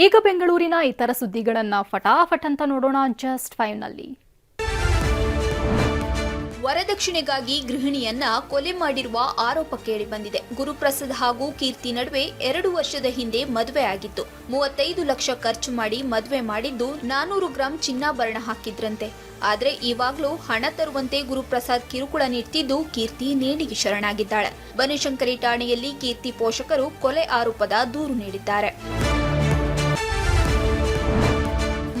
ಈಗ ಬೆಂಗಳೂರಿನ ಇತರ ಸುದ್ದಿಗಳನ್ನ ಫಟಾಫಟ್ ಅಂತ ನೋಡೋಣ ಜಸ್ಟ್ 5 ನಲ್ಲಿ. ವರದಕ್ಷಿಣೆಗಾಗಿ ಗೃಹಿಣಿಯನ್ನ ಕೊಲೆ ಮಾಡಿರುವ ಆರೋಪ ಕೇಳಿಬಂದಿದೆ. ಗುರುಪ್ರಸಾದ್ ಹಾಗೂ ಕೀರ್ತಿ ನಡುವೆ 2 ವರ್ಷದ ಹಿಂದೆ ಮದುವೆ ಆಗಿತ್ತು. 35 ಲಕ್ಷ ಖರ್ಚು ಮಾಡಿ ಮದುವೆ ಮಾಡಿದ್ದು 400 ಗ್ರಾಂ ಚಿನ್ನಾಭರಣ ಹಾಕಿದ್ರಂತೆ. ಆದ್ರೆ ಇವಾಗ್ಲೂ ಹಣ ತರುವಂತೆ ಗುರುಪ್ರಸಾದ್ ಕಿರುಕುಳ ನೀಡ್ತಿದ್ದು ಕೀರ್ತಿ ನೇಣಿಗೆ ಶರಣಾಗಿದ್ದಾಳೆ. ಬನಶಂಕರಿ ಠಾಣೆಯಲ್ಲಿ ಕೀರ್ತಿ ಪೋಷಕರು ಕೊಲೆ ಆರೋಪದ ದೂರು ನೀಡಿದ್ದಾರೆ.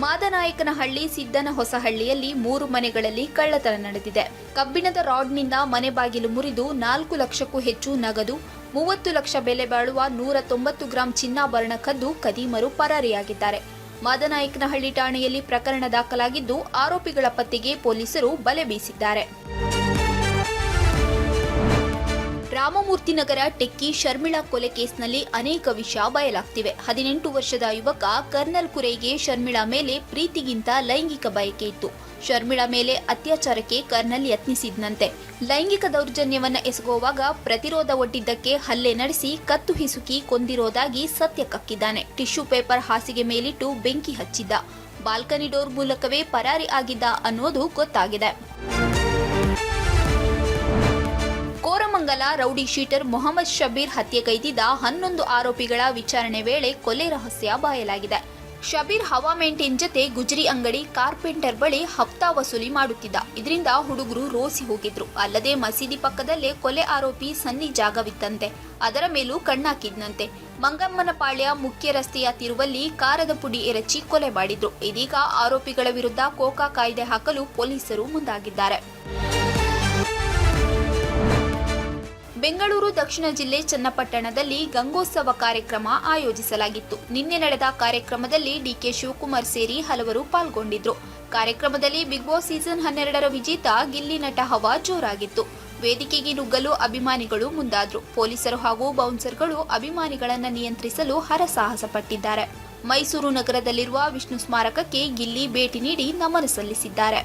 ಮಾದನಾಯಕನಹಳ್ಳಿ ಸಿದ್ದನ ಹೊಸಹಳ್ಳಿಯಲ್ಲಿ 3 ಮನೆಗಳಲ್ಲಿ ಕಳ್ಳತನ ನಡೆದಿದೆ. ಕಬ್ಬಿಣದ ರಾಡ್ನಿಂದ ಮನೆ ಬಾಗಿಲು ಮುರಿದು 4 ಲಕ್ಷಕ್ಕೂ ಹೆಚ್ಚು ನಗದು, 30 ಲಕ್ಷ ಬೆಲೆ ಬಾಳುವ 190 ಗ್ರಾಂ ಚಿನ್ನಾಭರಣ ಕದ್ದು ಖದೀಮರು ಪರಾರಿಯಾಗಿದ್ದಾರೆ. ಮಾದನಾಯಕನಹಳ್ಳಿ ಠಾಣೆಯಲ್ಲಿ ಪ್ರಕರಣ ದಾಖಲಾಗಿದ್ದು ಆರೋಪಿಗಳ ಪತ್ತೆಗೆ ಪೊಲೀಸರು ಬಲೆ ಬೀಸಿದ್ದಾರೆ. ರಾಮಮೂರ್ತಿ ನಗರ ಟೆಕ್ಕಿ ಶರ್ಮಿಳಾ ಕೊಲೆ ಕೇಸ್ನಲ್ಲಿ ಅನೇಕ ವಿಷಯ ಬಯಲಾಗ್ತಿವೆ. 18 ವರ್ಷದ ಯುವಕ ಕರ್ನಲ್ ಕುರೈಗೆ ಶರ್ಮಿಳಾ ಮೇಲೆ ಪ್ರೀತಿಗಿಂತ ಲೈಂಗಿಕ ಬಯಕೆ ಇತ್ತು. ಶರ್ಮಿಳಾ ಮೇಲೆ ಅತ್ಯಾಚಾರಕ್ಕೆ ಕರ್ನಲ್ ಯತ್ನಿಸಿದ್ನಂತೆ. ಲೈಂಗಿಕ ದೌರ್ಜನ್ಯವನ್ನ ಎಸಗುವಾಗ ಪ್ರತಿರೋಧ ಒಡ್ಡಿದ್ದಕ್ಕೆ ಹಲ್ಲೆ ನಡೆಸಿ ಕತ್ತು ಹಿಸುಕಿ ಕೊಂದಿರೋದಾಗಿ ಸತ್ಯ ಕಕ್ಕಿದ್ದಾನೆ. ಟಿಶ್ಯೂ ಪೇಪರ್ ಹಾಸಿಗೆ ಮೇಲಿಟ್ಟು ಬೆಂಕಿ ಹಚ್ಚಿದ್ದ. ಬಾಲ್ಕನಿ ಡೋರ್ ಮೂಲಕವೇ ಪರಾರಿ ಆಗಿದ್ದ ಅನ್ನೋದು ಗೊತ್ತಾಗಿದೆ. ಕೋರಮಂಗಲ ರೌಡಿ ಶೀಟರ್ ಮೊಹಮ್ಮದ್ ಶಬೀರ್ ಹತ್ಯೆಗೈದಿದ್ದ 11 ಆರೋಪಿಗಳ ವಿಚಾರಣೆ ವೇಳೆ ಕೊಲೆ ರಹಸ್ಯ ಬಯಲಾಗಿದೆ. ಶಬೀರ್ ಹವಾ ಮೇಂಟೈನ್ ಜತೆ ಗುಜರಿ ಅಂಗಡಿ ಕಾರ್ಪೆಂಟರ್ ಬಳಿ ಹಫ್ತಾ ವಸೂಲಿ ಮಾಡುತ್ತಿದ್ದ. ಇದರಿಂದ ಹುಡುಗರು ರೋಸಿ ಹೋಗಿದ್ರು. ಅಲ್ಲದೆ ಮಸೀದಿ ಪಕ್ಕದಲ್ಲೇ ಕೊಲೆ ಆರೋಪಿ ಸನ್ನಿ ಜಾಗವಿತ್ತಂತೆ. ಅದರ ಮೇಲೂ ಕಣ್ಣಾಕಿದ್ನಂತೆ. ಮಂಗಮ್ಮನಪಾಳ್ಯ ಮುಖ್ಯ ರಸ್ತೆಯ ತಿರುವಲ್ಲಿ ಕಾರದ ಪುಡಿ ಎರಚಿ ಕೊಲೆ ಮಾಡಿದ್ರು. ಇದೀಗ ಆರೋಪಿಗಳ ವಿರುದ್ಧ ಕೋಕಾ ಕಾಯ್ದೆ ಹಾಕಲು ಪೊಲೀಸರು ಮುಂದಾಗಿದ್ದಾರೆ. ಬೆಂಗಳೂರು ದಕ್ಷಿಣ ಜಿಲ್ಲೆ ಚನ್ನಪಟ್ಟಣದಲ್ಲಿ ಗಂಗೋತ್ಸವ ಕಾರ್ಯಕ್ರಮ ಆಯೋಜಿಸಲಾಗಿತ್ತು. ನಿನ್ನೆ ನಡೆದ ಕಾರ್ಯಕ್ರಮದಲ್ಲಿ ಡಿಕೆ ಶಿವಕುಮಾರ್ ಸೇರಿ ಹಲವರು ಪಾಲ್ಗೊಂಡಿದ್ರು. ಕಾರ್ಯಕ್ರಮದಲ್ಲಿ ಬಿಗ್ ಬಾಸ್ ಸೀಸನ್ 12ರ ವಿಜೇತ ಗಿಲ್ಲಿ ನಟ ಹವಾ ಜೋರಾಗಿತ್ತು. ವೇದಿಕೆಗೆ ನುಗ್ಗಲು ಅಭಿಮಾನಿಗಳು ಮುಂದಾದ್ರು. ಪೊಲೀಸರು ಹಾಗೂ ಬೌನ್ಸರ್ಗಳು ಅಭಿಮಾನಿಗಳನ್ನು ನಿಯಂತ್ರಿಸಲು ಹರಸಾಹಸ ಪಟ್ಟಿದ್ದಾರೆ. ಮೈಸೂರು ನಗರದಲ್ಲಿರುವ ವಿಷ್ಣು ಸ್ಮಾರಕಕ್ಕೆ ಗಿಲ್ಲಿ ಭೇಟಿ ನೀಡಿ ನಮನ ಸಲ್ಲಿಸಿದ್ದಾರೆ.